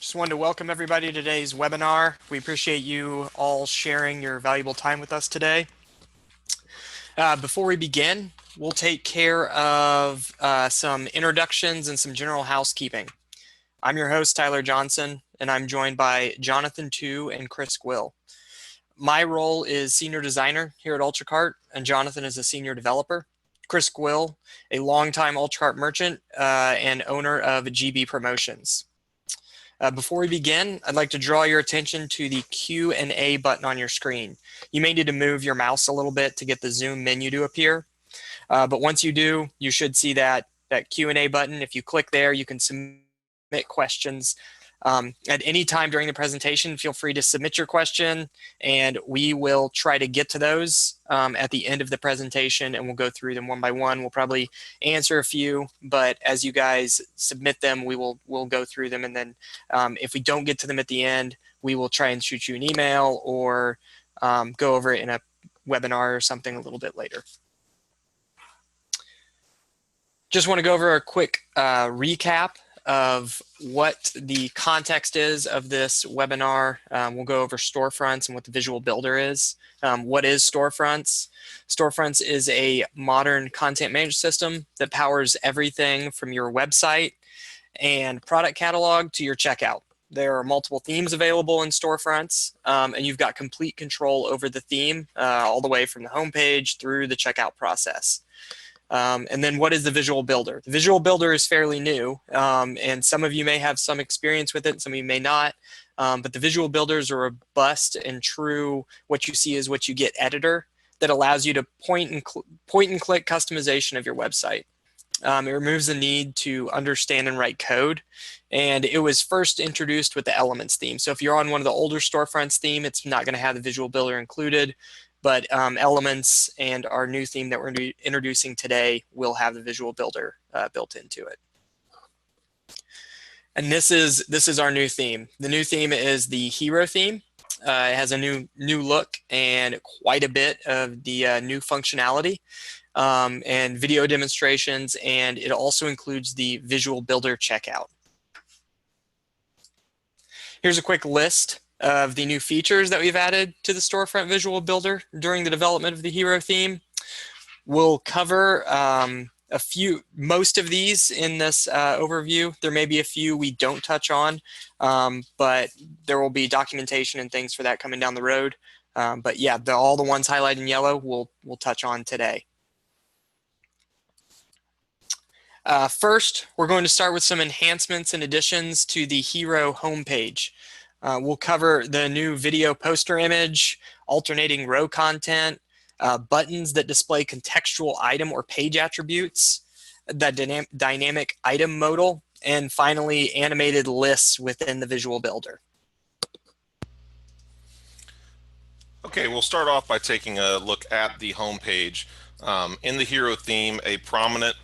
Just wanted to welcome everybody to today's webinar. We appreciate you all sharing your valuable time with us today. Before we begin, we'll take care of some introductions and some general housekeeping. I'm your host, Tyler Johnson, and I'm joined by Jonathan Tu and Chris Gwill. My role is senior designer here at UltraCart, and Jonathan is a senior developer. Chris Gwill, a longtime UltraCart merchant and owner of GB Promotions. Before we begin, I'd like to draw your attention to the Q&A button on your screen. You may need to move your mouse a little bit to get the Zoom menu to appear. But once you do, you should see that Q&A button. If you click there, you can submit questions. At any time during the presentation, feel free to submit your question, and we will try to get to those at the end of the presentation, and we'll go through them one by one. We'll probably answer a few, but as you guys submit them, we'll go through them, and then if we don't get to them at the end, we will try and shoot you an email or go over it in a webinar or something a little bit later. Just want to go over a quick recap of what the context is of this webinar. We'll go over Storefronts and what the Visual Builder is. What is Storefronts? Storefronts is a modern content management system that powers everything from your website and product catalog to your checkout. There are multiple themes available in Storefronts, and you've got complete control over the theme all the way from the homepage through the checkout process. And then what is the Visual Builder? The Visual Builder is fairly new, and some of you may have some experience with it, and some of you may not. But the Visual Builder is a robust and true what you see is what you get editor that allows you to point and click customization of your website. It removes the need to understand and write code, and it was first introduced with the Elements theme. So if you're on one of the older Storefronts theme, it's not going to have the Visual Builder included. But Elements and our new theme that we're introducing today will have the Visual Builder built into it. And this is our new theme. The new theme is the Hero theme. It has a new look and quite a bit of the new functionality and video demonstrations, and it also includes the Visual Builder Checkout. Here's a quick list of the new features that we've added to the Storefront Visual Builder during the development of the Hero theme. We'll cover most of these in this overview. There may be a few we don't touch on, but there will be documentation and things for that coming down the road. But yeah, all the ones highlighted in yellow we'll touch on today. First, we're going to start with some enhancements and additions to the Hero homepage. We'll cover the new video poster image, alternating row content, buttons that display contextual item or page attributes, the dynamic item modal, and finally animated lists within the Visual Builder. Okay, we'll start off by taking a look at the home page. In the Hero theme, a prominent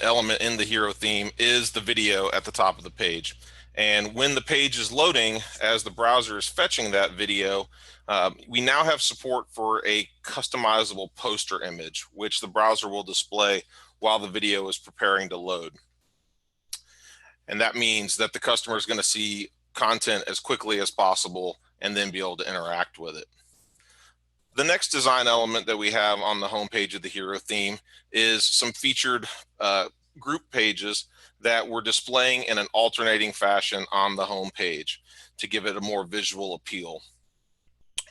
element in the Hero theme is the video at the top of the page. And when the page is loading, as the browser is fetching that video, we now have support for a customizable poster image, which the browser will display while the video is preparing to load. And that means that the customer is going to see content as quickly as possible and then be able to interact with it. The next design element that we have on the home page of the Hero theme is some featured group pages that we're displaying in an alternating fashion on the home page to give it a more visual appeal.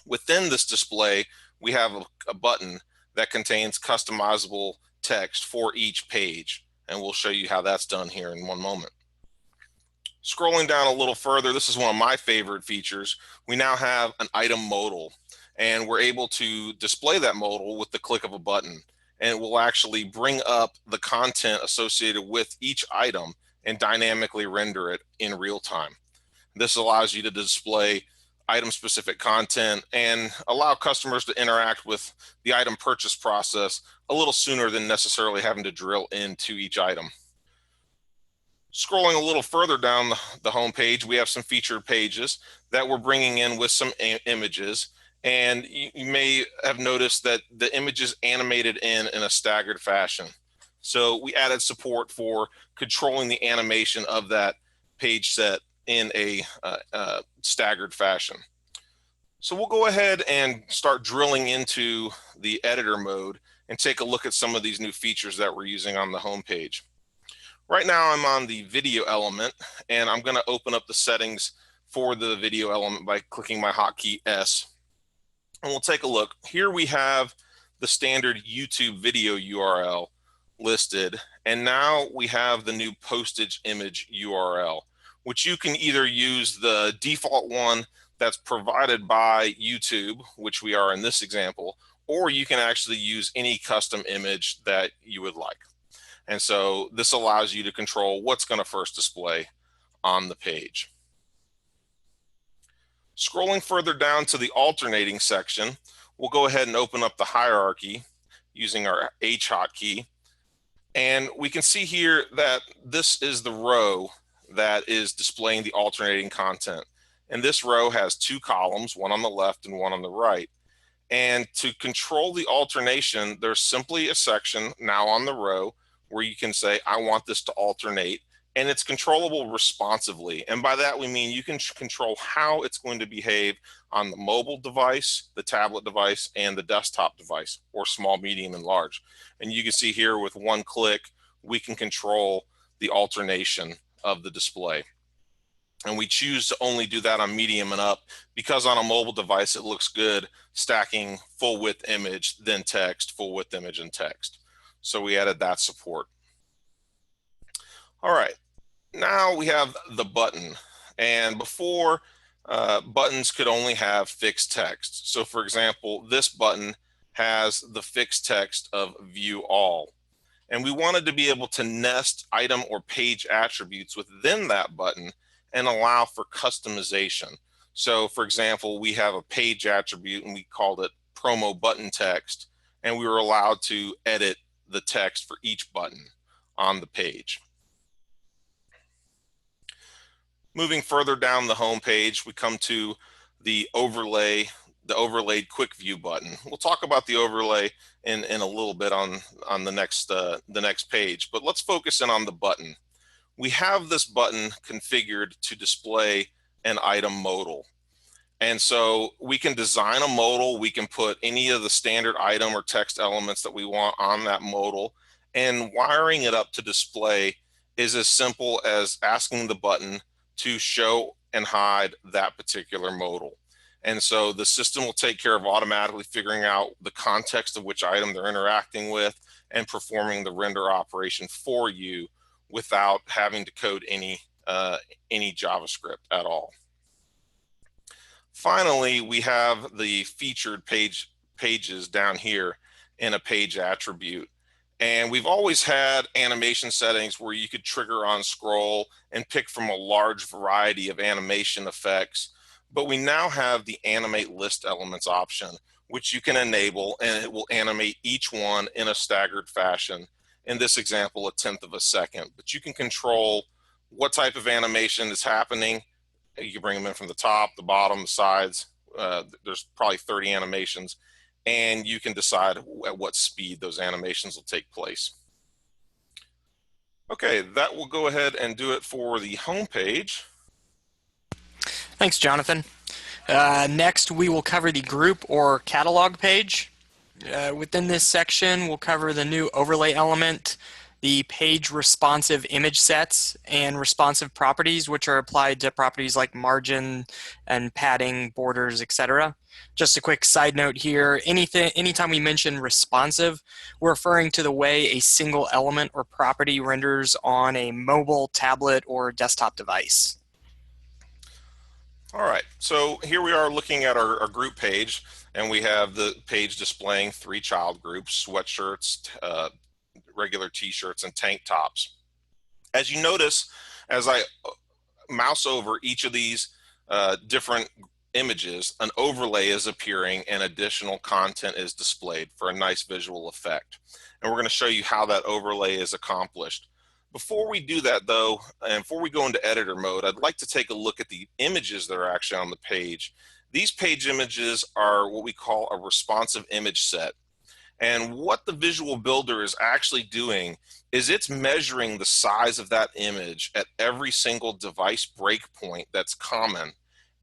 Within this display, we have a button that contains customizable text for each page, and we'll show you how that's done here in one moment. Scrolling down a little further, this is one of my favorite features. We now have an item modal, and we're able to display that modal with the click of a button, and it will actually bring up the content associated with each item and dynamically render it in real time. This allows you to display item specific content and allow customers to interact with the item purchase process a little sooner than necessarily having to drill into each item. Scrolling a little further down the home page, we have some featured pages that we're bringing in with some images. And you may have noticed that the image is animated in a staggered fashion. So we added support for controlling the animation of that page set in a staggered fashion. So we'll go ahead and start drilling into the editor mode and take a look at some of these new features that we're using on the home page. Right now I'm on the video element, and I'm going to open up the settings for the video element by clicking my hotkey S. And we'll take a look. Here we have the standard YouTube video URL listed, and now we have the new postage image URL, which you can either use the default one that's provided by YouTube, which we are in this example, or you can actually use any custom image that you would like. And so this allows you to control what's going to first display on the page. Scrolling further down to the alternating section, we'll go ahead and open up the hierarchy using our H hotkey. And we can see here that this is the row that is displaying the alternating content. And this row has two columns, one on the left and one on the right. And to control the alternation, there's simply a section now on the row where you can say, I want this to alternate. And it's controllable responsively. And by that, we mean you can control how it's going to behave on the mobile device, the tablet device, and the desktop device, or small, medium, and large. And you can see here with one click, we can control the alternation of the display. And we choose to only do that on medium and up because on a mobile device, it looks good stacking full width image, then text, full width image, and text. So we added that support. All right, now we have the button. And before, buttons could only have fixed text. So for example, this button has the fixed text of view all. And we wanted to be able to nest item or page attributes within that button and allow for customization. So for example, we have a page attribute and we called it promo button text, and we were allowed to edit the text for each button on the page. Moving further down the home page, we come to the overlay, the overlaid quick view button. We'll talk about the overlay in a little bit on the next page, but let's focus in on the button. We have this button configured to display an item modal. And so we can design a modal, we can put any of the standard item or text elements that we want on that modal, and wiring it up to display is as simple as asking the button to show and hide that particular modal. And so the system will take care of automatically figuring out the context of which item they're interacting with and performing the render operation for you without having to code any JavaScript at all. Finally, we have the featured pages down here in a page attribute. And we've always had animation settings where you could trigger on scroll and pick from a large variety of animation effects. But we now have the animate list elements option, which you can enable, and it will animate each one in a staggered fashion. In this example, 1/10 of a second. But you can control what type of animation is happening. You can bring them in from the top, the bottom, the sides. There's probably 30 animations. And you can decide at what speed those animations will take place. Okay, that will go ahead and do it for the home page. Thanks, Jonathan. Next, we will cover the group or catalog page. Within this section, we'll cover the new overlay element, the page responsive image sets, and responsive properties, which are applied to properties like margin and padding, borders, etc. Just a quick side note here, anytime we mention responsive, we're referring to the way a single element or property renders on a mobile, tablet, or desktop device. All right, so here we are looking at our group page, and we have the page displaying 3 child groups: sweatshirts, regular t-shirts, and tank tops. As you notice, as I mouse over each of these different images, an overlay is appearing and additional content is displayed for a nice visual effect. And we're going to show you how that overlay is accomplished. Before we do that though, and before we go into editor mode, I'd like to take a look at the images that are actually on the page. These page images are what we call a responsive image set. And what the Visual Builder is actually doing is it's measuring the size of that image at every single device breakpoint that's common.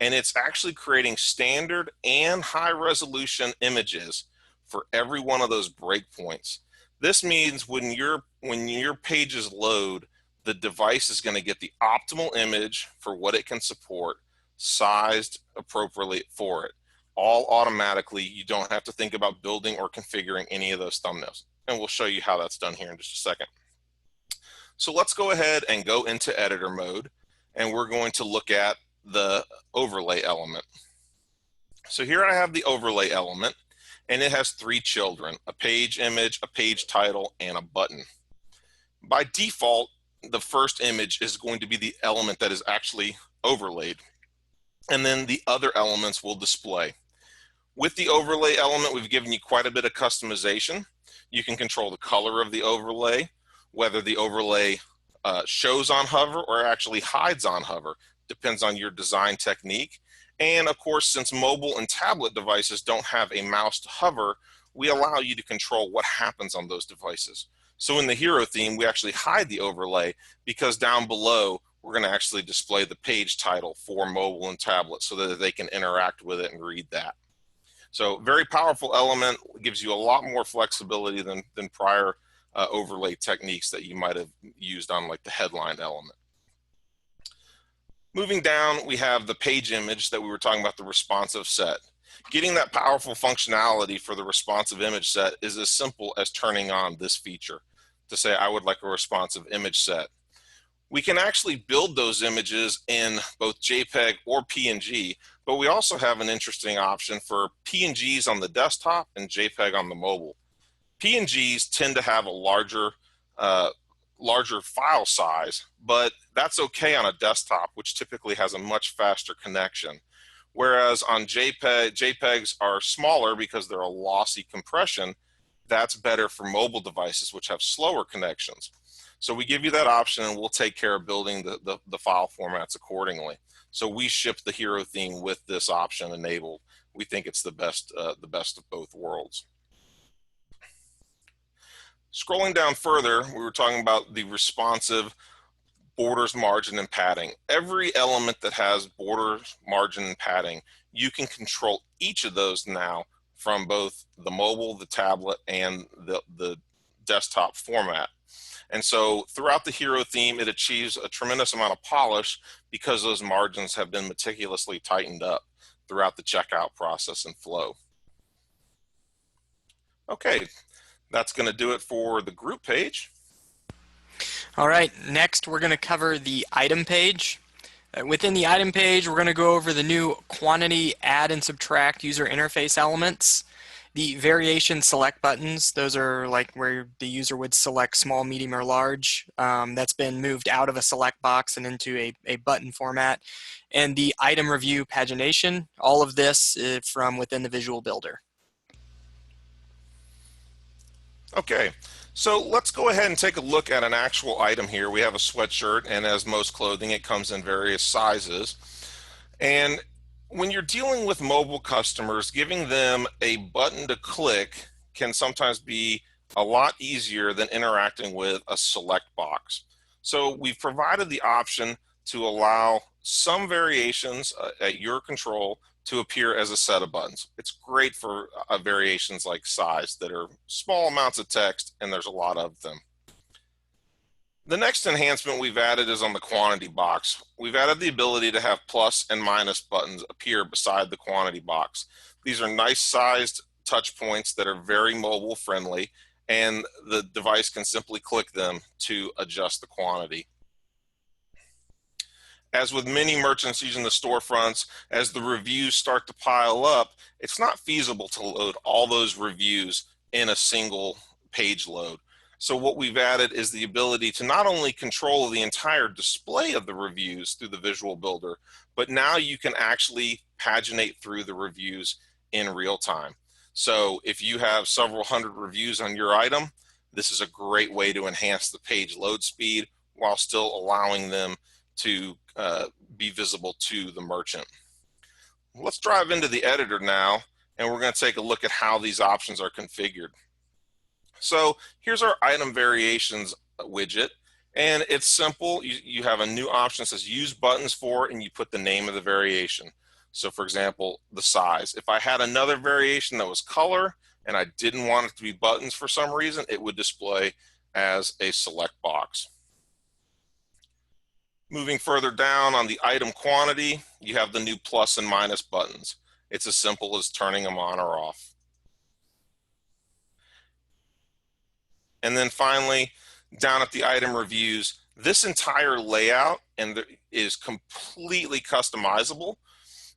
And it's actually creating standard and high resolution images for every one of those breakpoints. This means when your pages load, the device is going to get the optimal image for what it can support, sized appropriately for it, all automatically. You don't have to think about building or configuring any of those thumbnails. And we'll show you how that's done here in just a second. So let's go ahead and go into editor mode, and we're going to look at the overlay element. So here I have the overlay element, and it has three children: a page image, a page title, and a button. By default, the first image is going to be the element that is actually overlaid, and then the other elements will display. With the overlay element, we've given you quite a bit of customization. You can control the color of the overlay, whether the overlay shows on hover or actually hides on hover. Depends on your design technique. And of course, since mobile and tablet devices don't have a mouse to hover, we allow you to control what happens on those devices. So in the hero theme, we actually hide the overlay because down below, we're going to actually display the page title for mobile and tablet so that they can interact with it and read that. So very powerful element, gives you a lot more flexibility than prior overlay techniques that you might have used on like the headline element. Moving down, we have the page image that we were talking about, the responsive set. Getting that powerful functionality for the responsive image set is as simple as turning on this feature to say, I would like a responsive image set. We can actually build those images in both JPEG or PNG, but we also have an interesting option for PNGs on the desktop and JPEG on the mobile. PNGs tend to have a larger file size, but that's okay on a desktop, which typically has a much faster connection. Whereas on JPEGs are smaller because they're a lossy compression. That's better for mobile devices, which have slower connections. So we give you that option, and we'll take care of building the file formats accordingly. So we ship the hero theme with this option enabled. We think it's the best of both worlds. Scrolling down further, we were talking about the responsive borders, margin, and padding. Every element that has borders, margin, and padding, you can control each of those now from both the mobile, the tablet, and the desktop format. And so throughout the hero theme, it achieves a tremendous amount of polish because those margins have been meticulously tightened up throughout the checkout process and flow. Okay, that's going to do it for the group page. All right, next we're going to cover the item page. Within the item page, we're going to go over the new quantity, add, and subtract user interface elements. The variation select buttons, those are like where the user would select small, medium, or large. That's been moved out of a select box and into a button format. And the item review pagination, all of this is from within the Visual Builder. Okay, so let's go ahead and take a look at an actual item here. We have a sweatshirt, and as most clothing, it comes in various sizes. And when you're dealing with mobile customers, giving them a button to click can sometimes be a lot easier than interacting with a select box. So we've provided the option to allow some variations at your control to appear as a set of buttons. It's great for variations like size that are small amounts of text and there's a lot of them. The next enhancement we've added is on the quantity box. We've added the ability to have plus and minus buttons appear beside the quantity box. These are nice sized touch points that are very mobile friendly, and the device can simply click them to adjust the quantity. As with many merchants using the storefronts, as the reviews start to pile up, it's not feasible to load all those reviews in a single page load. So what we've added is the ability to not only control the entire display of the reviews through the Visual Builder, but now you can actually paginate through the reviews in real time. So if you have several hundred reviews on your item, this is a great way to enhance the page load speed while still allowing them to be visible to the merchant. Let's dive into the editor now, and we're going to take a look at how these options are configured. So here's our item variations widget. And it's simple. You have a new option that says use buttons for, and you put the name of the variation. So for example, the size. If I had another variation that was color and I didn't want it to be buttons for some reason, it would display as a select box. Moving further down on the item quantity, you have the new plus and minus buttons. It's as simple as turning them on or off. And then finally, down at the item reviews, this entire layout is completely customizable.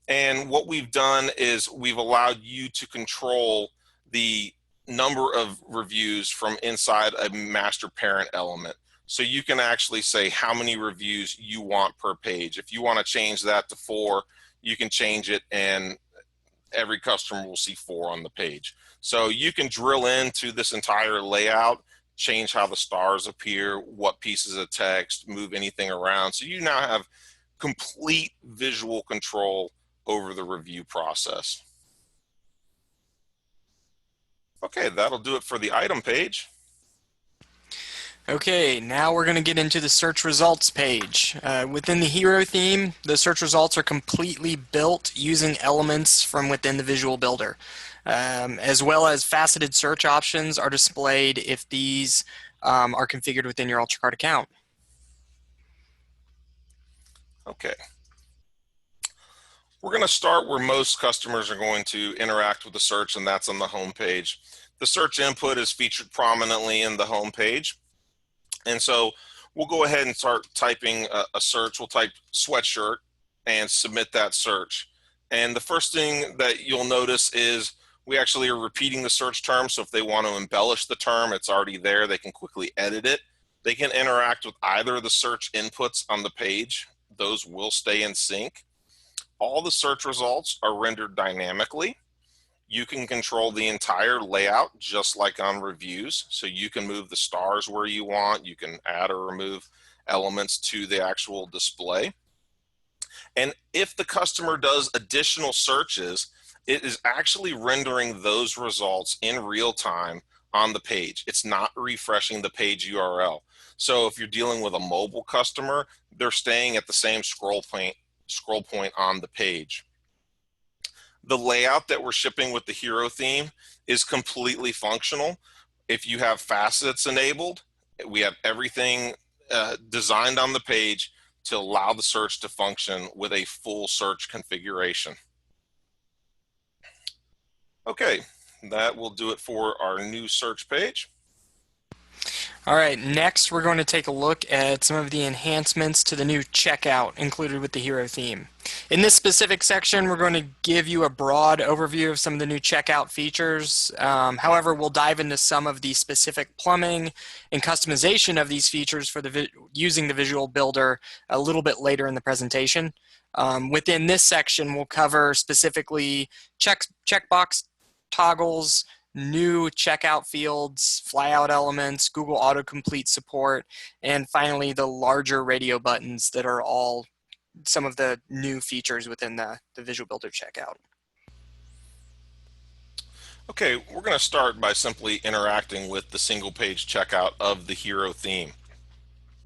And what we've done is we've allowed you to control the number of reviews from inside a master parent element. So you can actually say how many reviews you want per page. If you want to change that to 4, you can change it, and every customer will see 4 on the page. So you can drill into this entire layout, change how the stars appear, what pieces of text, move anything around. So you now have complete visual control over the review process. Okay, that'll do it for the item page. Okay, now we're going to get into the search results page. Within the hero theme, the search results are completely built using elements from within the Visual Builder, as well as faceted search options are displayed if these are configured within your UltraCart account. Okay. We're going to start where most customers are going to interact with the search, and that's on the home page. The search input is featured prominently in the home page. And so we'll go ahead and start typing a search. We'll type sweatshirt and submit that search. And the first thing that you'll notice is we actually are repeating the search term. So if they want to embellish the term, it's already there. They can quickly edit it. They can interact with either of the search inputs on the page. Those will stay in sync. All the search results are rendered dynamically. You can control the entire layout just like on reviews. So you can move the stars where you want. You can add or remove elements to the actual display. And if the customer does additional searches, it is actually rendering those results in real time on the page. It's not refreshing the page URL. So if you're dealing with a mobile customer, they're staying at the same scroll point on the page. The layout that we're shipping with the hero theme is completely functional. If you have facets enabled, we have everything designed on the page to allow the search to function with a full search configuration. Okay, that will do it for our new search page. All right, next we're going to take a look at some of the enhancements to the new checkout included with the hero theme. In this specific section, we're going to give you a broad overview of some of the new checkout features. However, we'll dive into some of the specific plumbing and customization of these features for using the Visual Builder a little bit later in the presentation. Within this section, we'll cover specifically checkbox toggles, new checkout fields, flyout elements, Google autocomplete support, and finally the larger radio buttons that are all some of the new features within the Visual Builder checkout. Okay, we're going to start by simply interacting with the single page checkout of the hero theme.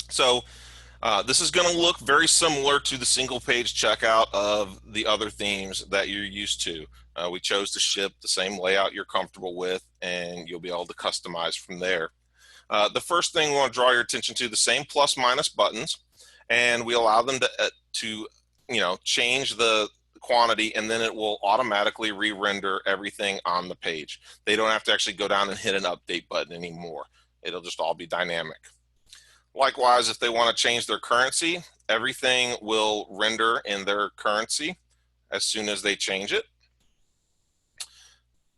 So this is going to look very similar to the single page checkout of the other themes that you're used to. We chose to ship the same layout you're comfortable with, and you'll be able to customize from there. The first thing we want to draw your attention to, the same plus minus buttons, and we allow them to change the quantity, and then it will automatically re-render everything on the page. They don't have to actually go down and hit an update button anymore. It'll just all be dynamic. Likewise, if they want to change their currency, everything will render in their currency as soon as they change it.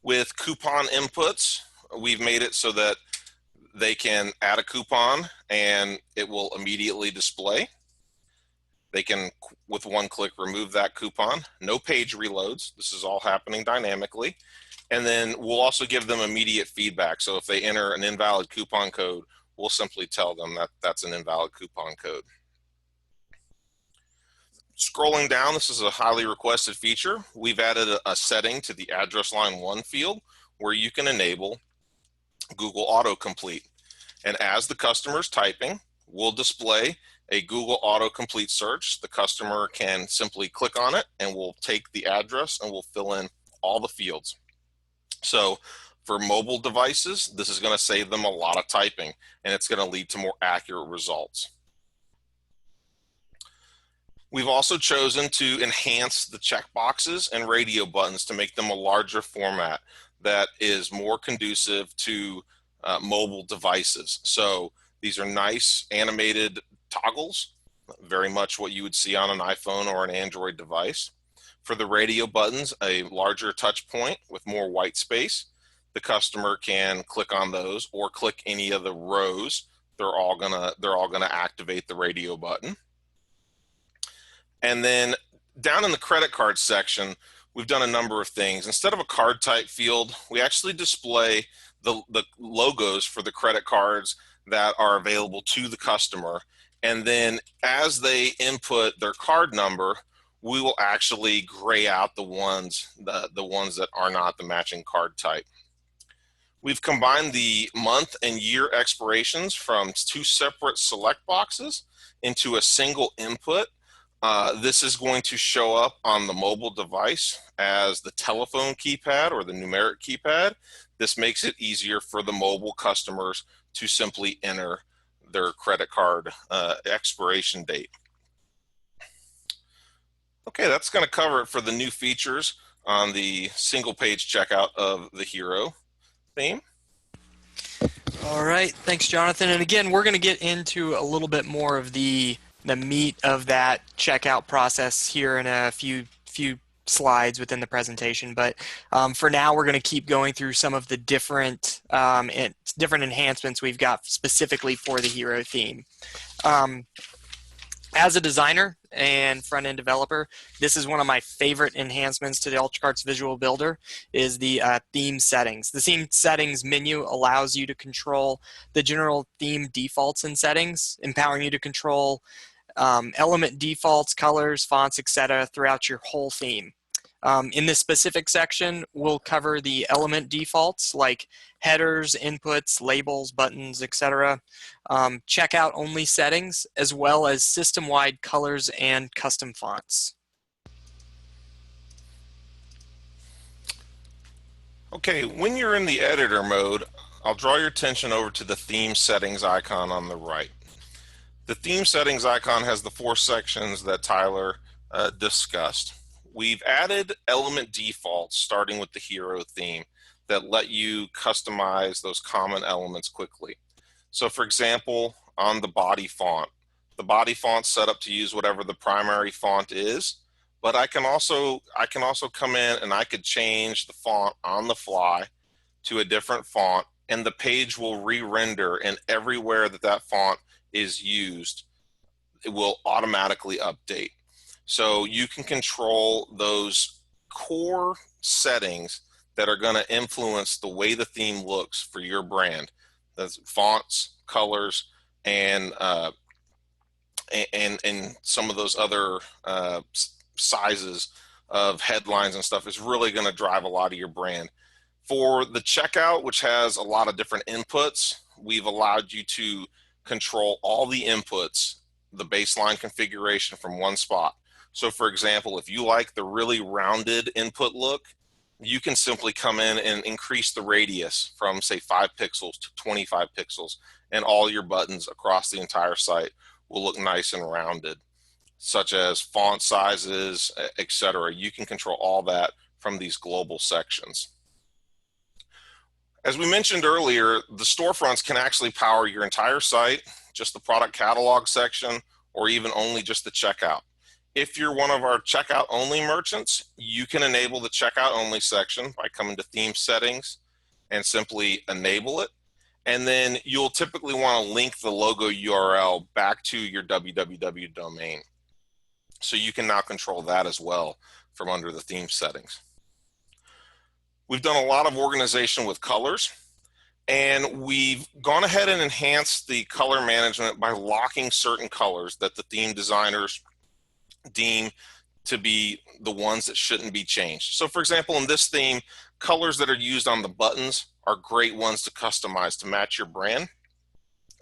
With coupon inputs, we've made it so that they can add a coupon and it will immediately display. They can, with one click, remove that coupon. No page reloads. This is all happening dynamically. And then we'll also give them immediate feedback. So if they enter an invalid coupon code, we'll simply tell them that that's an invalid coupon code. Scrolling down, this is a highly requested feature. We've added a setting to the address line 1 field where you can enable Google autocomplete. And as the customer is typing, we'll display a Google autocomplete search. The customer can simply click on it and we'll take the address and we'll fill in all the fields. So for mobile devices, this is going to save them a lot of typing and it's going to lead to more accurate results. We've also chosen to enhance the checkboxes and radio buttons to make them a larger format that is more conducive to mobile devices. So these are nice animated toggles, very much what you would see on an iPhone or an Android device. For the radio buttons, a larger touch point with more white space. The customer can click on those or click any of the rows. They're all gonna activate the radio button. And then down in the credit card section, we've done a number of things. Instead of a card type field, we actually display the logos for the credit cards that are available to the customer. And then as they input their card number, we will actually gray out the ones that are not the matching card type. We've combined the month and year expirations from two separate select boxes into a single input. This is going to show up on the mobile device as the telephone keypad or the numeric keypad. This makes it easier for the mobile customers to simply enter their credit card expiration date. Okay, that's going to cover it for the new features on the single page checkout of the Hero theme. All right, thanks, Jonathan. And again, we're going to get into a little bit more of the meat of that checkout process here in a few slides within the presentation. But for now, we're going to keep going through some of the different enhancements we've got specifically for the Hero theme. As a designer and front-end developer, this is one of my favorite enhancements to the UltraCarts Visual Builder is the theme settings. The theme settings menu allows you to control the general theme defaults and settings, empowering you to control element defaults, colors, fonts, etc. throughout your whole theme. In this specific section, we'll cover the element defaults like headers, inputs, labels, buttons, etc. Checkout only settings, as well as system-wide colors and custom fonts. Okay, when you're in the editor mode, I'll draw your attention over to the theme settings icon on the right. The theme settings icon has the 4 sections that Tyler discussed. We've added element defaults starting with the Hero theme that let you customize those common elements quickly. So for example, on the body font's set up to use whatever the primary font is, but I can also come in and I could change the font on the fly to a different font, and the page will re-render, and everywhere that font is used, it will automatically update. So you can control those core settings that are going to influence the way the theme looks for your brand. That's fonts, colors, and some of those other sizes of headlines and stuff is really going to drive a lot of your brand. For the checkout, which has a lot of different inputs, we've allowed you to control all the inputs, the baseline configuration from one spot. So for example, if you like the really rounded input look, you can simply come in and increase the radius from say 5 pixels to 25 pixels, and all your buttons across the entire site will look nice and rounded, such as font sizes, etc. You can control all that from these global sections. As we mentioned earlier, the storefronts can actually power your entire site, just the product catalog section, or even only just the checkout. If you're one of our checkout only merchants, you can enable the checkout only section by coming to theme settings and simply enable it. And then you'll typically want to link the logo URL back to your www domain. So you can now control that as well from under the theme settings. We've done a lot of organization with colors, and we've gone ahead and enhanced the color management by locking certain colors that the theme designers deem to be the ones that shouldn't be changed. So for example, in this theme, colors that are used on the buttons are great ones to customize to match your brand.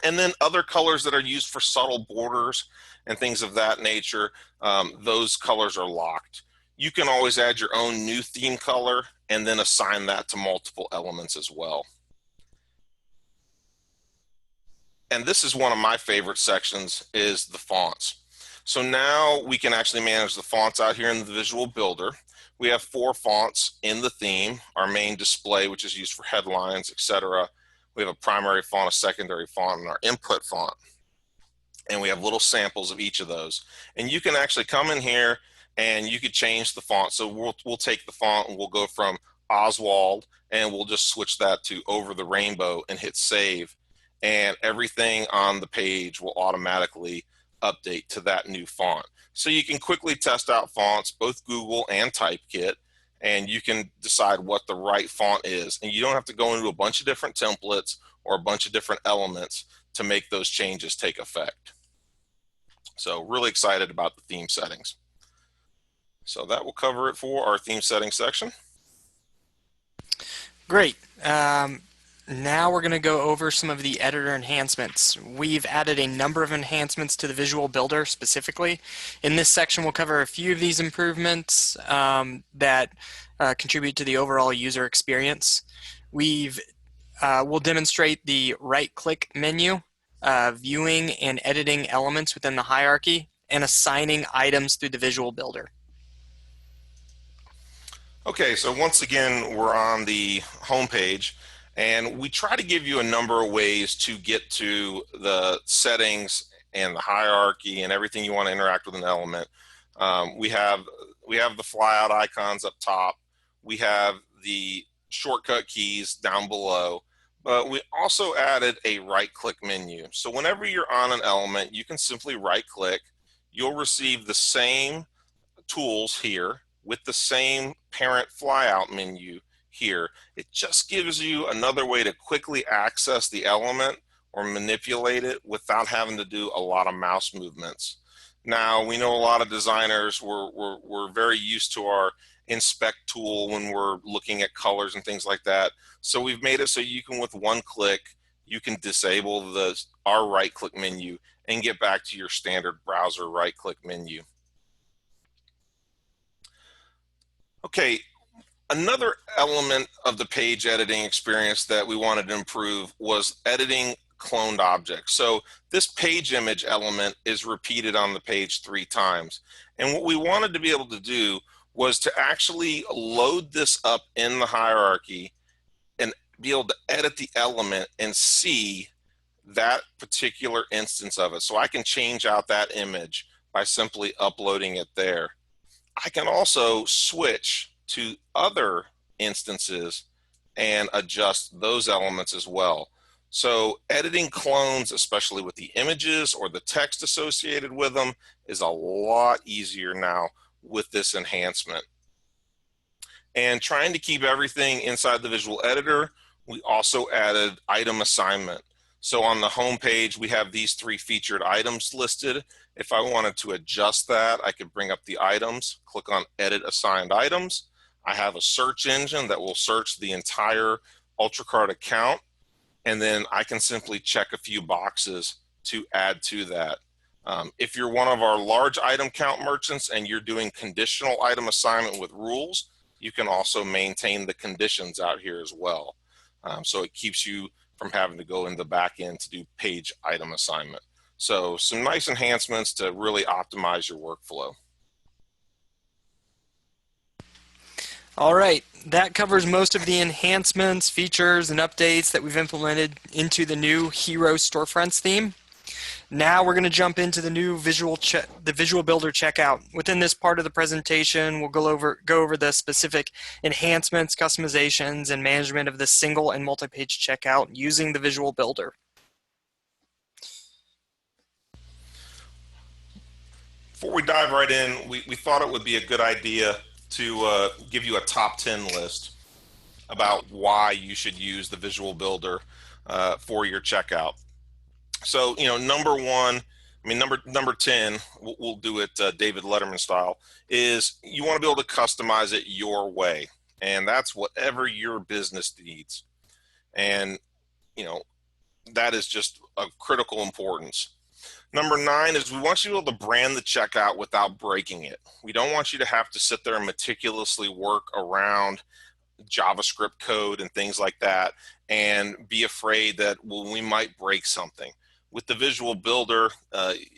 And then other colors that are used for subtle borders and things of that nature, those colors are locked. You can always add your own new theme color and then assign that to multiple elements as well. And this is one of my favorite sections, is the fonts. So now we can actually manage the fonts out here in the Visual Builder. We have 4 fonts in the theme: our main display, which is used for headlines, etc. We have a primary font, a secondary font, and our input font. And we have little samples of each of those. And you can actually come in here and you could change the font. So we'll take the font and we'll go from Oswald and we'll just switch that to Over the Rainbow and hit save. And everything on the page will automatically update to that new font. So you can quickly test out fonts, both Google and Typekit, and you can decide what the right font is. And you don't have to go into a bunch of different templates or a bunch of different elements to make those changes take effect. So really excited about the theme settings. So that will cover it for our theme settings section. Great. Now we're going to go over some of the editor enhancements. We've added a number of enhancements to the Visual Builder specifically. In this section, we'll cover a few of these improvements that contribute to the overall user experience. We'll demonstrate the right-click menu, viewing and editing elements within the hierarchy, and assigning items through the Visual Builder. Okay, so once again, we're on the home page, and we try to give you a number of ways to get to the settings and the hierarchy and everything you want to interact with an element. We have the flyout icons up top. We have the shortcut keys down below, but we also added a right-click menu. So whenever you're on an element, you can simply right-click. You'll receive the same tools here with the same parent flyout menu here. It just gives you another way to quickly access the element or manipulate it without having to do a lot of mouse movements. Now, we know a lot of designers, we're very used to our inspect tool when we're looking at colors and things like that. So we've made it so you can, with one click, you can disable our right-click menu and get back to your standard browser right-click menu. Okay, another element of the page editing experience that we wanted to improve was editing cloned objects. So this page image element is repeated on the page 3 times. And what we wanted to be able to do was to actually load this up in the hierarchy and be able to edit the element and see that particular instance of it. So I can change out that image by simply uploading it there. I can also switch to other instances and adjust those elements as well. So editing clones, especially with the images or the text associated with them, is a lot easier now with this enhancement. And trying to keep everything inside the visual editor, we also added item assignment. So on the home page, we have these 3 featured items listed. If I wanted to adjust that, I could bring up the items, click on Edit Assigned Items. I have a search engine that will search the entire UltraCart account, and then I can simply check a few boxes to add to that. If you're one of our large item count merchants and you're doing conditional item assignment with rules, you can also maintain the conditions out here as well. So it keeps you from having to go in the back end to do page item assignment. So some nice enhancements to really optimize your workflow. All right, that covers most of the enhancements, features, and updates that we've implemented into the new Hero Storefronts theme. Now we're going to jump into the new Visual Builder Checkout. Within this part of the presentation, we'll go over the specific enhancements, customizations, and management of the single and multi-page checkout using the Visual Builder. Before we dive right in, we thought it would be a good idea to give you a top 10 list about why you should use the Visual Builder for your checkout. So, number 10, we'll do it David Letterman style, is you want to be able to customize it your way. And that's whatever your business needs. And, you know, that is just of critical importance. Number 9 is we want you to be able to brand the checkout without breaking it. We don't want you to have to sit there and meticulously work around JavaScript code and things like that and be afraid that, well, we might break something. With the Visual Builder,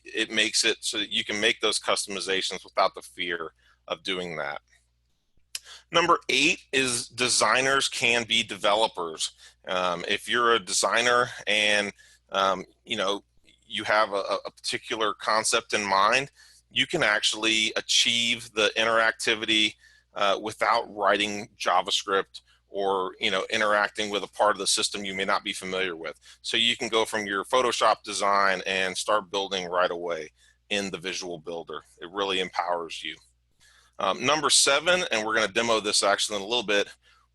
it makes it so that you can make those customizations without the fear of doing that. Number 8 is designers can be developers. If you're a designer and you have a particular concept in mind, you can actually achieve the interactivity without writing JavaScript or interacting with a part of the system you may not be familiar with. So you can go from your Photoshop design and start building right away in the Visual Builder. It really empowers you. Number 7, and we're going to demo this actually in a little bit,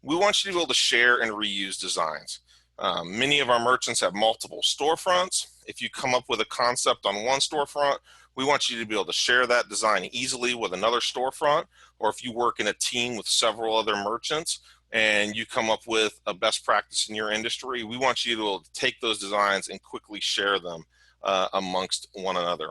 we want you to be able to share and reuse designs. Many of our merchants have multiple storefronts. If you come up with a concept on one storefront, we want you to be able to share that design easily with another storefront. Or if you work in a team with several other merchants and you come up with a best practice in your industry, we want you to be able to take those designs and quickly share them amongst one another.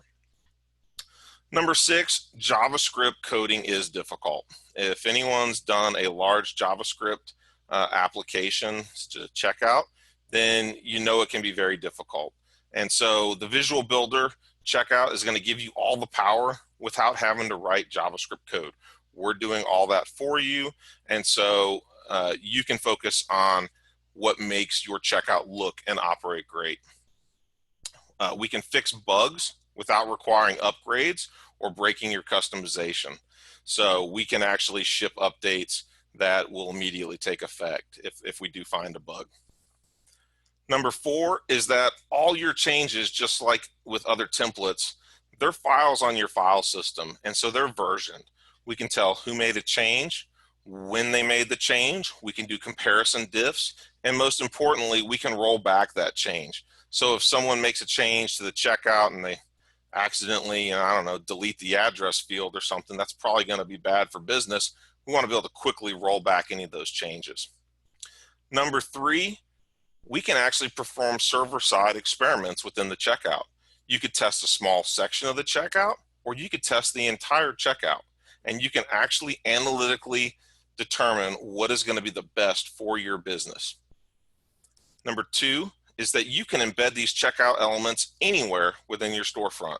Number 6, JavaScript coding is difficult. If anyone's done a large JavaScript application to checkout, then you know it can be very difficult. And so the Visual Builder Checkout is going to give you all the power without having to write JavaScript code. We're doing all that for you, and so you can focus on what makes your checkout look and operate great. We can fix bugs without requiring upgrades or breaking your customization. So we can actually ship updates that will immediately take effect if we do find a bug. Number 4 is that all your changes, just like with other templates, they're files on your file system, and so they're versioned. We can tell who made a change, when they made the change, we can do comparison diffs, and most importantly, we can roll back that change. So if someone makes a change to the checkout and they accidentally, delete the address field or something, that's probably going to be bad for business. We want to be able to quickly roll back any of those changes. Number 3, we can actually perform server-side experiments within the checkout. You could test a small section of the checkout, or you could test the entire checkout, and you can actually analytically determine what is going to be the best for your business. Number 2 is that you can embed these checkout elements anywhere within your storefront.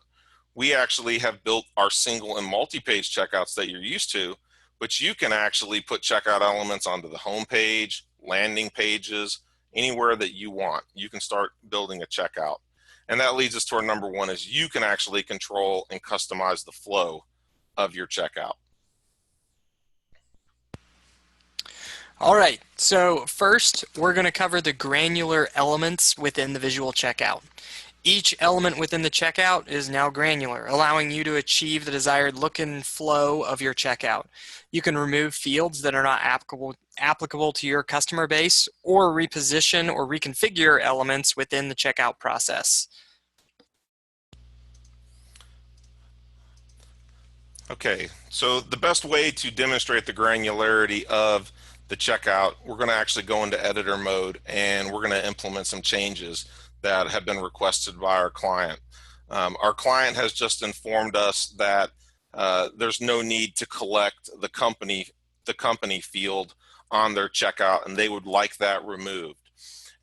We actually have built our single and multi-page checkouts that you're used to, but you can actually put checkout elements onto the home page, landing pages, anywhere that you want. You can start building a checkout. And that leads us to our number 1 is you can actually control and customize the flow of your checkout. All right, so first we're going to cover the granular elements within the visual checkout. Each element within the checkout is now granular, allowing you to achieve the desired look and flow of your checkout. You can remove fields that are not applicable to your customer base, or reposition or reconfigure elements within the checkout process. Okay, so the best way to demonstrate the granularity of the checkout, we're going to actually go into editor mode and we're going to implement some changes that have been requested by our client. Our client has just informed us that there's no need to collect the company field on their checkout, and they would like that removed.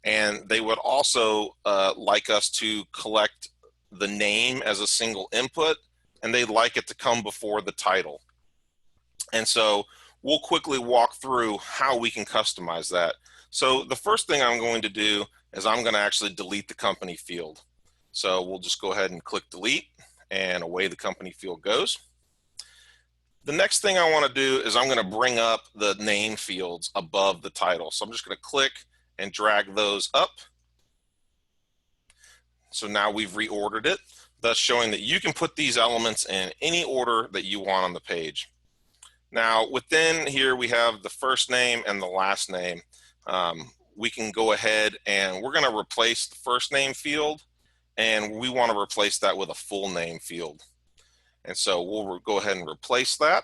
And they would also like us to collect the name as a single input, and they'd like it to come before the title. And so we'll quickly walk through how we can customize that. So the first thing I'm going to do is I'm going to actually delete the company field. So we'll just go ahead and click delete, and away the company field goes. The next thing I want to do is I'm going to bring up the name fields above the title. So I'm just going to click and drag those up. So now we've reordered it, thus showing that you can put these elements in any order that you want on the page. Now within here we have the first name and the last name. We can go ahead and we're going to replace the first name field, and we want to replace that with a full name field. And so we'll go ahead and replace that.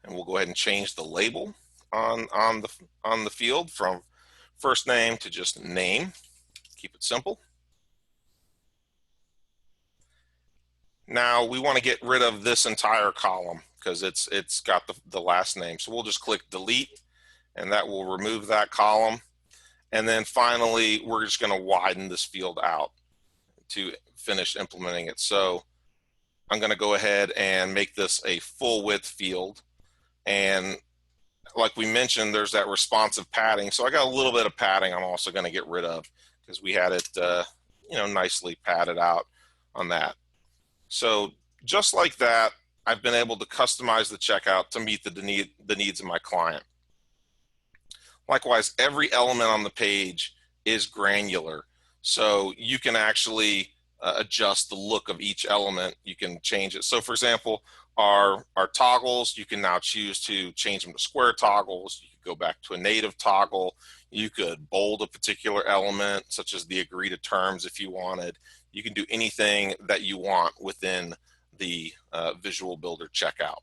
And we'll go ahead and change the label on the field from first name to just name. Keep it simple. Now we want to get rid of this entire column because it's got the last name. So we'll just click delete, and that will remove that column. And then finally, we're just going to widen this field out to finish implementing it. So I'm going to go ahead and make this a full width field. And like we mentioned, there's that responsive padding. So I got a little bit of padding I'm also going to get rid of because we had it nicely padded out on that. So just like that, I've been able to customize the checkout to meet the needs of my client. Likewise, every element on the page is granular. So you can actually adjust the look of each element. You can change it. So for example, our toggles, you can now choose to change them to square toggles. You could go back to a native toggle. You could bold a particular element, such as the agree to terms if you wanted. You can do anything that you want within the Visual Builder Checkout.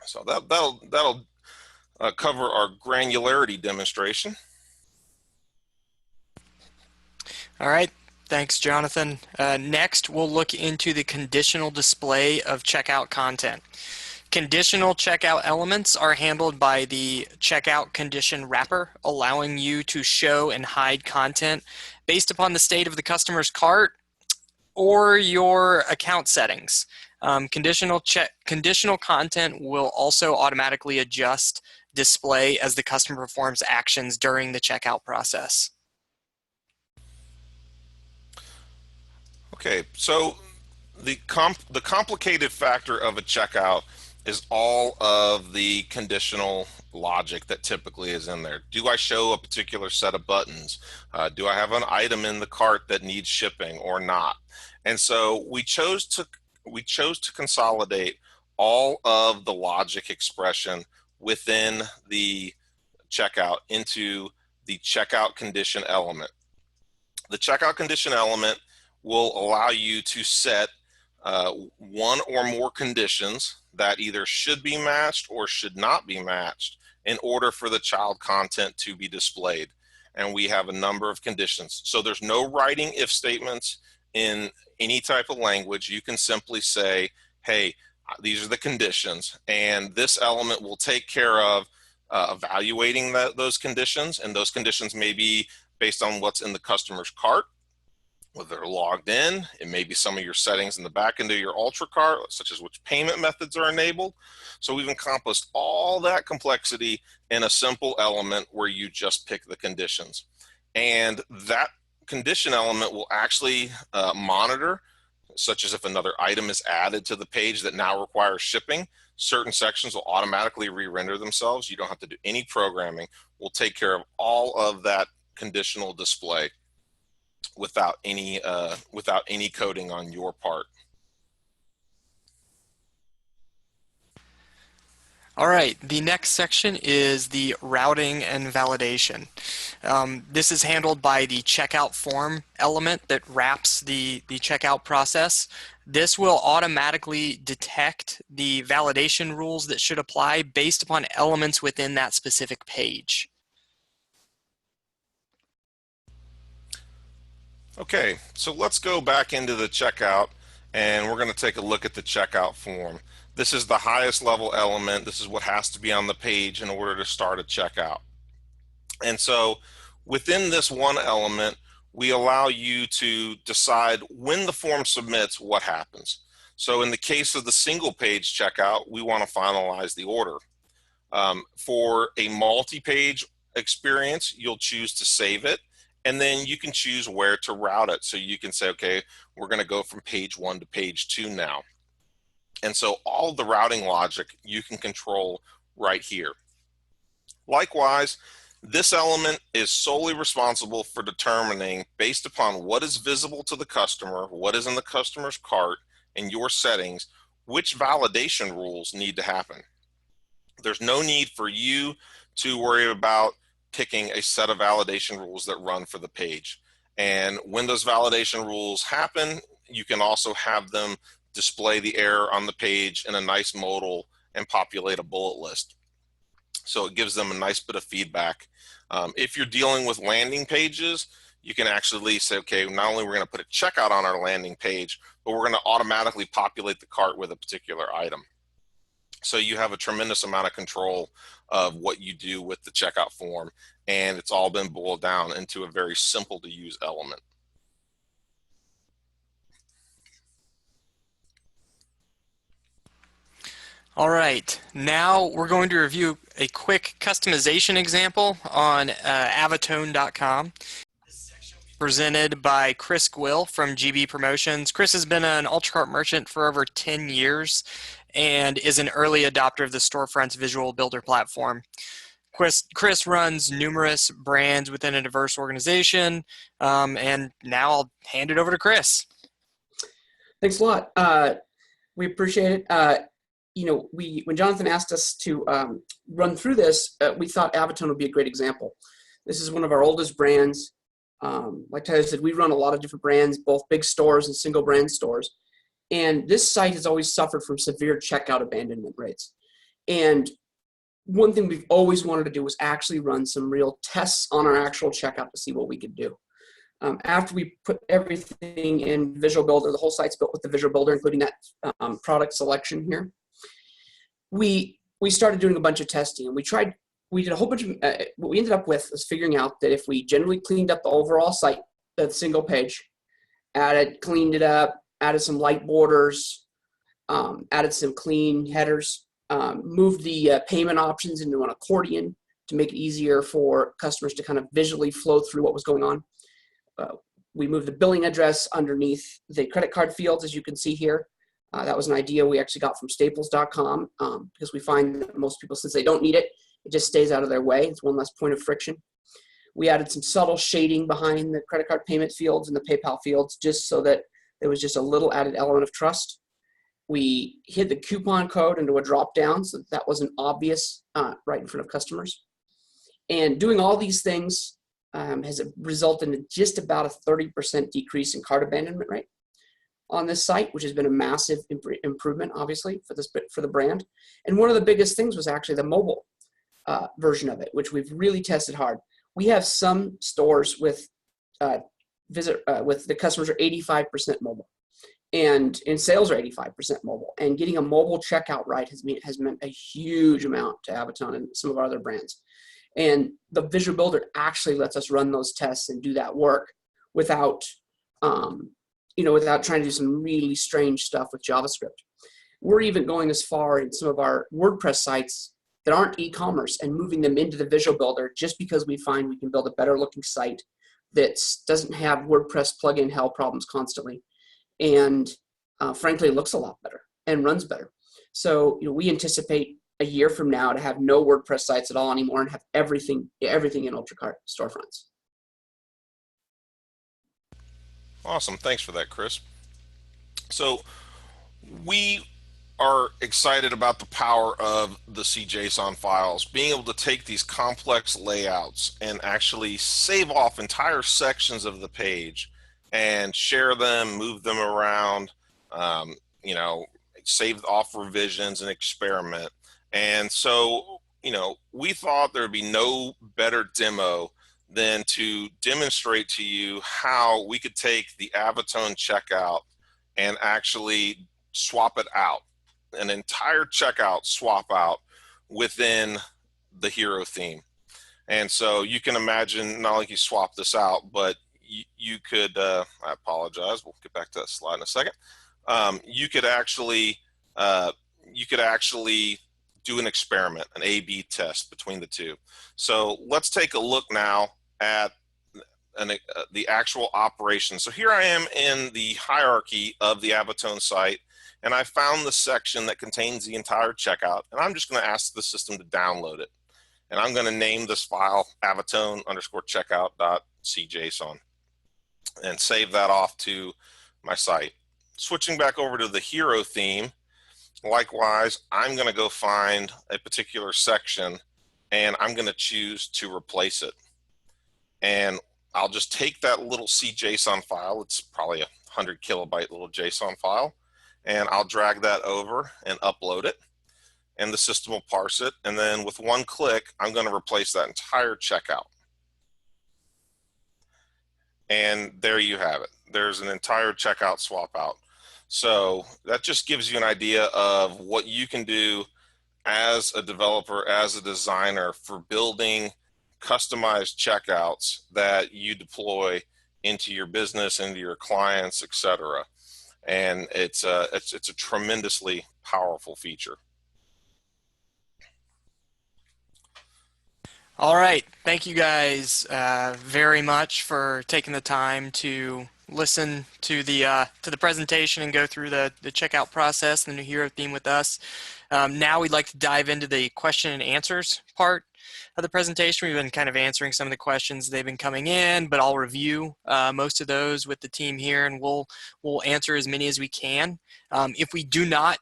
So that'll cover our granularity demonstration. All right. Thanks, Jonathan. Next, we'll look into the conditional display of checkout content. Conditional checkout elements are handled by the checkout condition wrapper, allowing you to show and hide content based upon the state of the customer's cart or your account settings. Conditional content will also automatically adjust display as the customer performs actions during the checkout process. Okay, so the complicated factor of a checkout is all of the conditional logic that typically is in there. Do I show a particular set of buttons? Do I have an item in the cart that needs shipping or not? And so we chose to consolidate all of the logic expression within the checkout into the checkout condition element. The checkout condition element will allow you to set one or more conditions that either should be matched or should not be matched in order for the child content to be displayed. And we have a number of conditions. So there's no writing if statements in any type of language. You can simply say, hey, these are the conditions, and this element will take care of evaluating those conditions, and those conditions may be based on what's in the customer's cart, whether they're logged in. It may be some of your settings in the back end of your Ultra cart, such as which payment methods are enabled. So we've encompassed all that complexity in a simple element where you just pick the conditions. And that condition element will actually monitor, such as if another item is added to the page that now requires shipping, certain sections will automatically re-render themselves. You don't have to do any programming. We'll take care of all of that conditional display without any coding on your part. All right, the next section is the routing and validation. This is handled by the checkout form element that wraps the checkout process. This will automatically detect the validation rules that should apply based upon elements within that specific page. Okay, so let's go back into the checkout, and we're going to take a look at the checkout form. This is the highest level element. This is what has to be on the page in order to start a checkout. And so within this one element, we allow you to decide when the form submits what happens. So in the case of the single page checkout, we want to finalize the order. For a multi-page experience, you'll choose to save it, and then you can choose where to route it. So you can say, okay, we're going to go from page 1 to page 2 now. And so all of the routing logic you can control right here. Likewise, this element is solely responsible for determining, based upon what is visible to the customer, what is in the customer's cart, and your settings, which validation rules need to happen. There's no need for you to worry about picking a set of validation rules that run for the page. And when those validation rules happen, you can also have them display the error on the page in a nice modal and populate a bullet list. So it gives them a nice bit of feedback. If you're dealing with landing pages, you can actually say, okay, not only we're going to put a checkout on our landing page, but we're going to automatically populate the cart with a particular item. So you have a tremendous amount of control of what you do with the checkout form, and it's all been boiled down into a very simple to use element. All right, now we're going to review a quick customization example on avatone.com. Presented by Chris Gwill from GB Promotions. Chris has been an UltraCart merchant for over 10 years and is an early adopter of the StoreFront Visual Builder platform. Chris runs numerous brands within a diverse organization, and now I'll hand it over to Chris. Thanks a lot. We appreciate it. When Jonathan asked us to run through this, we thought Avatone would be a great example. This is one of our oldest brands. Like Tyler said, we run a lot of different brands, both big stores and single brand stores. And this site has always suffered from severe checkout abandonment rates. And one thing we've always wanted to do was actually run some real tests on our actual checkout to see what we could do. After we put everything in Visual Builder, the whole site's built with the Visual Builder, including that product selection here. We started doing a bunch of testing, and we did a whole bunch of, what we ended up with was figuring out that if we generally cleaned up the overall site, the single page, cleaned it up, added some light borders, added some clean headers, moved the payment options into an accordion to make it easier for customers to kind of visually flow through what was going on. We moved the billing address underneath the credit card fields, as you can see here. That was an idea we actually got from staples.com because we find that most people, since they don't need it, it just stays out of their way. It's one less point of friction. We added some subtle shading behind the credit card payment fields and the PayPal fields just so that there was just a little added element of trust. We hid the coupon code into a drop down so that wasn't obvious right in front of customers. And doing all these things has resulted in just about a 30% decrease in cart abandonment rate on this site, which has been a massive improvement, obviously, for the brand. And one of the biggest things was actually the mobile version of it, which we've really tested hard. We have some stores with the customers are 85% mobile, and sales are 85% mobile. And getting a mobile checkout right has meant a huge amount to Avatone and some of our other brands. And the Visual Builder actually lets us run those tests and do that work without without trying to do some really strange stuff with JavaScript. We're even going as far in some of our WordPress sites that aren't e-commerce and moving them into the Visual Builder just because we find we can build a better looking site that doesn't have WordPress plugin hell problems constantly. And frankly, it looks a lot better and runs better. So we anticipate a year from now to have no WordPress sites at all anymore and have everything in UltraCart storefronts. Awesome. Thanks for that, Chris. So we are excited about the power of the CJSON files, being able to take these complex layouts and actually save off entire sections of the page and share them, move them around, save off revisions and experiment. And so, we thought there would be no better demo than to demonstrate to you how we could take the Avatone checkout and actually swap it out, an entire checkout swap out within the hero theme. And so you can imagine not only you swap this out, but you could, I apologize, we'll get back to that slide in a second. You could actually do an experiment, an A/B test between the two. So let's take a look now at the actual operation. So here I am in the hierarchy of the Avatone site, and I found the section that contains the entire checkout, and I'm just going to ask the system to download it. And I'm going to name this file avatone_checkout.cjson and save that off to my site. Switching back over to the hero theme, likewise, I'm going to go find a particular section and I'm going to choose to replace it. And I'll just take that little CJSON file, it's probably a 100 kilobyte little JSON file, and I'll drag that over and upload it. and the system will parse it. And then with one click, I'm going to replace that entire checkout. And there you have it. There's an entire checkout swap out. So that just gives you an idea of what you can do as a developer, as a designer, for building customized checkouts that you deploy into your business, into your clients, etc. And it's a tremendously powerful feature. All right. Thank you guys very much for taking the time to listen to the presentation and go through the checkout process, the new hero theme with us. Now we'd like to dive into the question and answers part of the presentation. We've been kind of answering some of the questions they've been coming in, but I'll review most of those with the team here, and we'll answer as many as we can. If we do not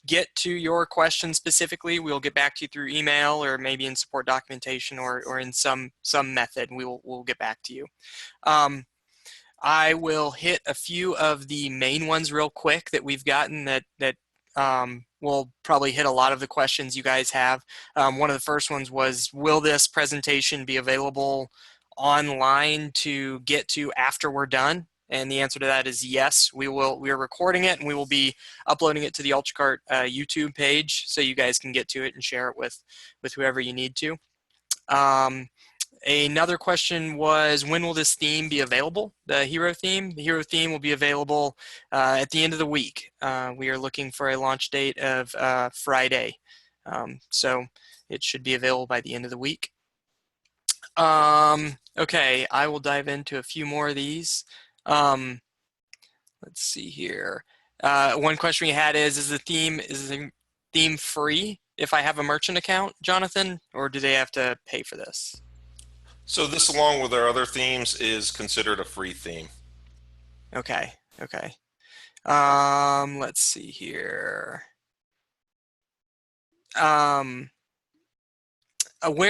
get to your question specifically, we'll get back to you through email or maybe in support documentation or in some method. We'll get back to you. I will hit a few of the main ones real quick that we've gotten that will probably hit a lot of the questions you guys have. One of the first ones was, will this presentation be available online to get to after we're done? And the answer to that is yes, we will. We are recording it, and we will be uploading it to the UltraCart YouTube page, so you guys can get to it and share it with whoever you need to. Another question was, when will this theme be available? The hero theme. The hero theme will be available at the end of the week. We are looking for a launch date of Friday, so it should be available by the end of the week. Okay, I will dive into a few more of these. Let's see here. One question we had is the theme free if I have a merchant account, Jonathan, or do they have to pay for this? So this, along with our other themes, is considered a free theme. Okay, okay. Let's see here. Where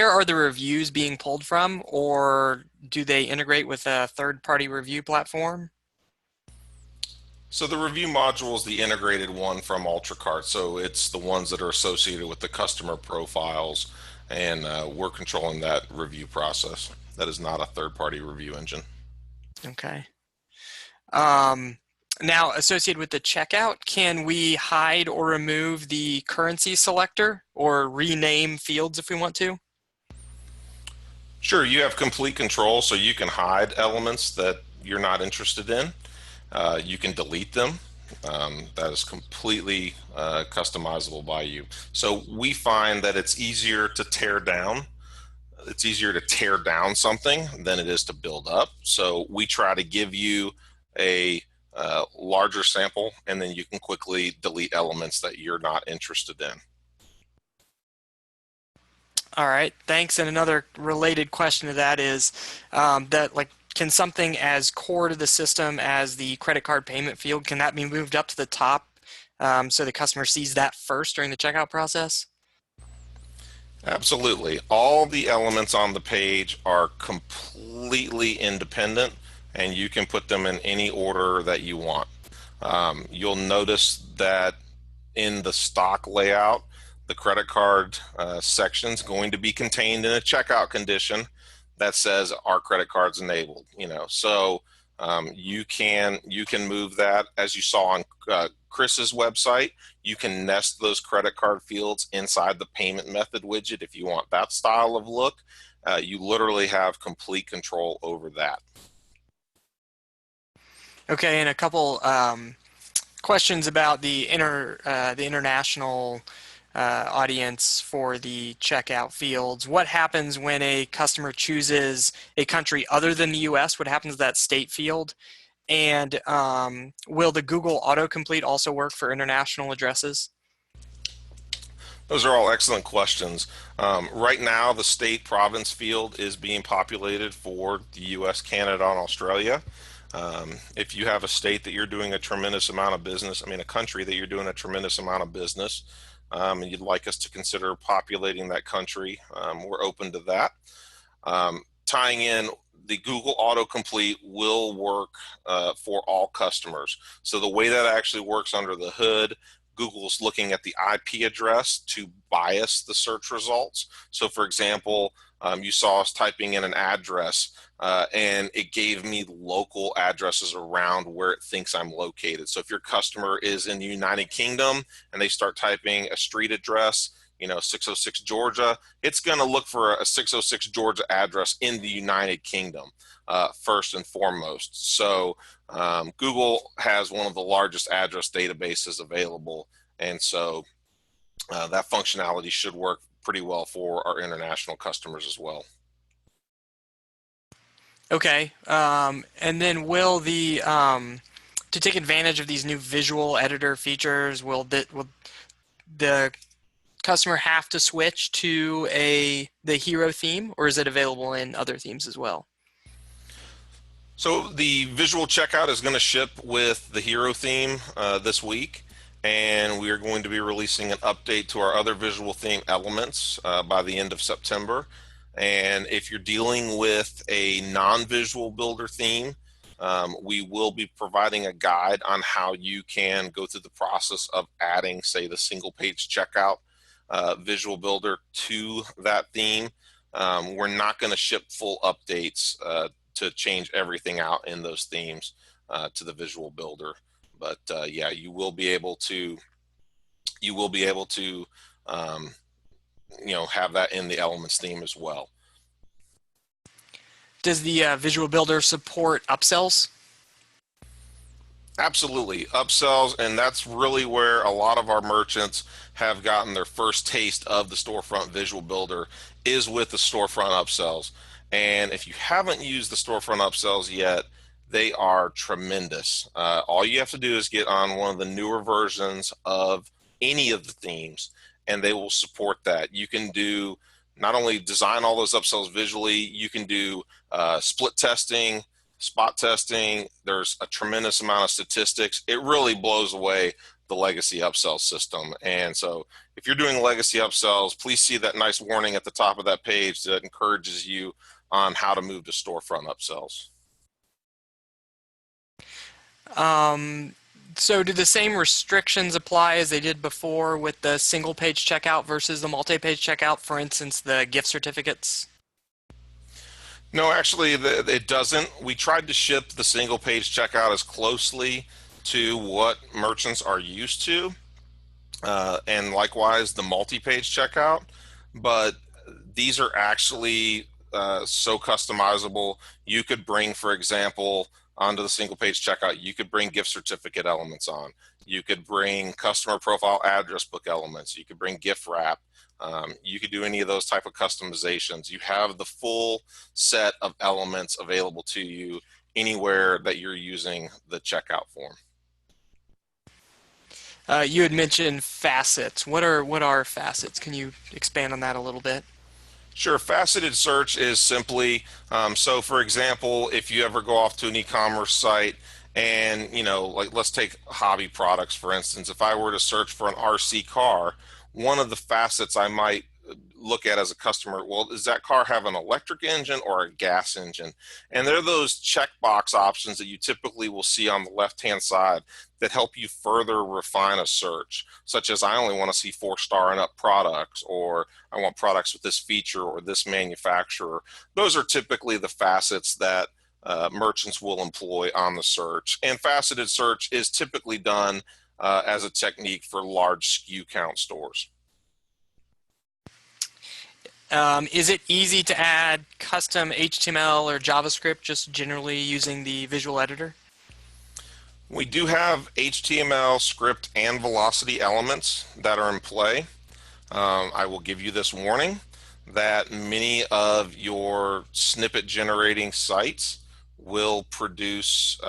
are the reviews being pulled from, or do they integrate with a third-party review platform? So the review module is the integrated one from UltraCart. So it's the ones that are associated with the customer profiles, and we're controlling that review process. That is not a third-party review engine. Okay. Now, associated with the checkout, can we hide or remove the currency selector or rename fields if we want to? Sure, you have complete control, so you can hide elements that you're not interested in. You can delete them. That is completely customizable by you. So we find that it's easier to tear down. It's easier to tear down something than it is to build up. So we try to give you a larger sample, and then you can quickly delete elements that you're not interested in. All right, thanks. And another related question to that is can something as core to the system as the credit card payment field, can that be moved up to the top so the customer sees that first during the checkout process? Absolutely. All the elements on the page are completely independent, and you can put them in any order that you want. You'll notice that in the stock layout, the credit card section is going to be contained in a checkout condition that says our credit card's enabled. So you can move that, as you saw on Chris's website. You can nest those credit card fields inside the payment method widget if you want that style of look. You literally have complete control over that. Okay, and a couple questions about the international audience for the checkout fields. What happens when a customer chooses a country other than the US? What happens to that state field? And will the Google autocomplete also work for international addresses? Those are all excellent questions. Right now, the state province field is being populated for the US, Canada, and Australia. If you have a state that you're doing a tremendous amount of business, a country that you're doing a tremendous amount of business, and you'd like us to consider populating that country, we're open to that. Tying in, the Google autocomplete will work for all customers. So the way that actually works under the hood, Google's looking at the IP address to bias the search results. So for example, you saw us typing in an address and it gave me local addresses around where it thinks I'm located. So if your customer is in the United Kingdom and they start typing a street address, 606 Georgia, it's going to look for a 606 Georgia address in the United Kingdom first and foremost. So Google has one of the largest address databases available, and so that functionality should work pretty well for our international customers as well. Okay, and then will to take advantage of these new visual editor features, will the customer have to switch to the hero theme, or is it available in other themes as well? So the visual checkout is going to ship with the hero theme this week, and we are going to be releasing an update to our other visual theme elements by the end of September. And if you're dealing with a non-visual builder theme, we will be providing a guide on how you can go through the process of adding, say, the single page checkout visual builder to that theme. We're not going to ship full updates to change everything out in those themes to the visual builder, but yeah, you will be able to have that in the elements theme as well. Does the visual builder support upsells? Absolutely, upsells, and that's really where a lot of our merchants have gotten their first taste of the Storefront Visual Builder, is with the Storefront upsells. And if you haven't used the Storefront upsells yet, they are tremendous. All you have to do is get on one of the newer versions of any of the themes, and they will support that. You can do not only design all those upsells visually, you can do split testing, spot testing. There's a tremendous amount of statistics. It really blows away the legacy upsell system. And so if you're doing legacy upsells, please see that nice warning at the top of that page that encourages you on how to move to Storefront upsells. So do the same restrictions apply as they did before with the single page checkout versus the multi-page checkout, for instance, the gift certificates? No, actually, it doesn't. We tried to ship the single page checkout as closely to what merchants are used to, and likewise the multi-page checkout, but these are actually so customizable. You could bring, for example, onto the single page checkout, you could bring gift certificate elements on. You could bring customer profile address book elements. You could bring gift wrap. You could do any of those type of customizations. You have the full set of elements available to you anywhere that you're using the checkout form. You had mentioned facets. What are facets? Can you expand on that a little bit? Sure. Faceted search is simply, so for example, if you ever go off to an e-commerce site and, like let's take hobby products, for instance, if I were to search for an RC car, one of the facets I might look at as a customer, well, does that car have an electric engine or a gas engine? And there are those checkbox options that you typically will see on the left-hand side that help you further refine a search, such as I only want to see 4-star and up products, or I want products with this feature or this manufacturer. Those are typically the facets that merchants will employ on the search. And faceted search is typically done as a technique for large SKU count stores. Is it easy to add custom HTML or JavaScript just generally using the visual editor? We do have HTML, script, and velocity elements that are in play. I will give you this warning that many of your snippet generating sites will produce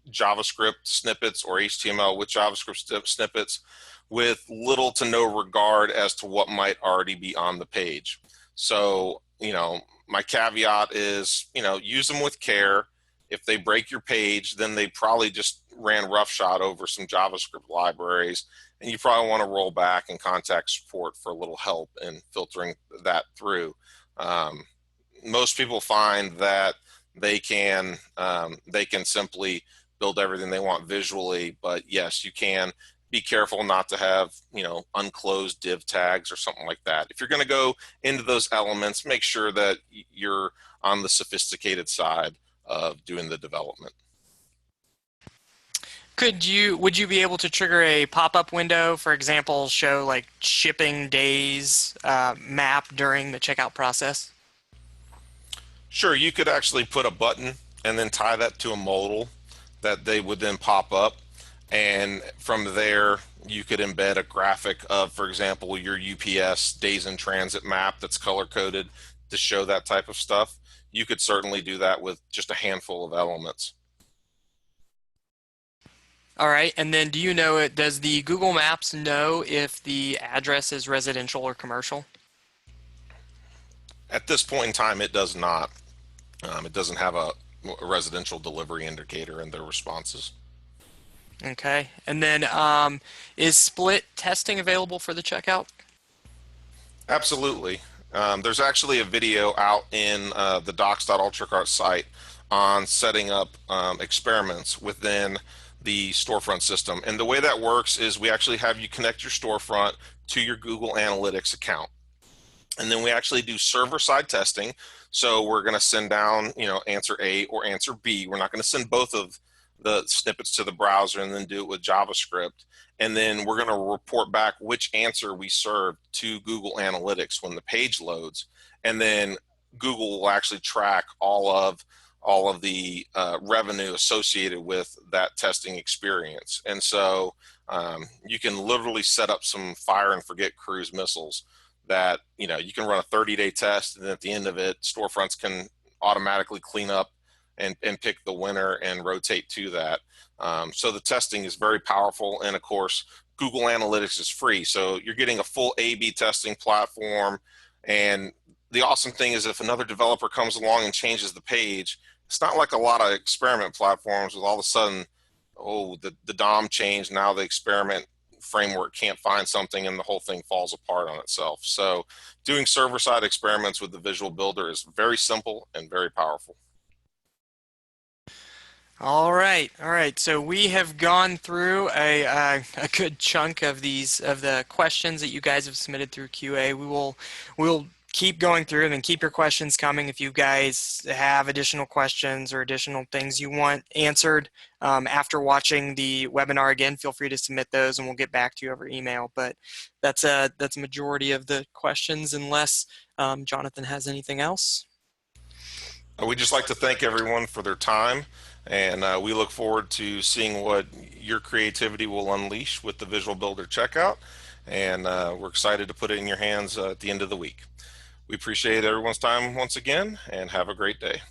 JavaScript snippets or HTML with JavaScript snippets with little to no regard as to what might already be on the page. So, my caveat is, use them with care. If they break your page, then they probably just ran roughshod over some JavaScript libraries, and you probably want to roll back and contact support for a little help in filtering that through. Most people find that they can simply build everything they want visually, but yes, you can be careful not to have, unclosed div tags or something like that. If you're going to go into those elements, make sure that you're on the sophisticated side of doing the development. Would you be able to trigger a pop-up window, for example, show like shipping days map during the checkout process? Sure, you could actually put a button and then tie that to a modal that they would then pop up. And from there, you could embed a graphic of, for example, your UPS days in transit map that's color coded to show that type of stuff. You could certainly do that with just a handful of elements. All right, and then do you know it? Does the Google Maps know if the address is residential or commercial? At this point in time, it does not. It doesn't have a residential delivery indicator in their responses. Okay, and then is split testing available for the checkout? Absolutely. There's actually a video out in the docs.ultracart site on setting up experiments within the storefront system. And the way that works is we actually have you connect your storefront to your Google Analytics account. And then we actually do server-side testing. So we're going to send down, answer A or answer B. We're not going to send both of the snippets to the browser and then do it with JavaScript. And then we're going to report back which answer we served to Google Analytics when the page loads. And then Google will actually track all of the revenue associated with that testing experience. And so you can literally set up some fire and forget cruise missiles that, you can run a 30-day test, and at the end of it, storefronts can automatically clean up and pick the winner and rotate to that. So the testing is very powerful. And of course, Google Analytics is free. So you're getting a full A/B testing platform. And the awesome thing is if another developer comes along and changes the page, it's not like a lot of experiment platforms with all of a sudden, oh, the DOM changed, now the experiment framework can't find something and the whole thing falls apart on itself. So doing server-side experiments with the Visual Builder is very simple and very powerful. All right, all right. So we have gone through a good chunk of the questions that you guys have submitted through QA. We'll keep going through them and keep your questions coming. If you guys have additional questions or additional things you want answered after watching the webinar again, feel free to submit those and we'll get back to you over email. But that's a majority of the questions, unless Jonathan has anything else. We'd just like to thank everyone for their time, and we look forward to seeing what your creativity will unleash with the Visual Builder Checkout, and we're excited to put it in your hands at the end of the week. We appreciate everyone's time once again, and have a great day.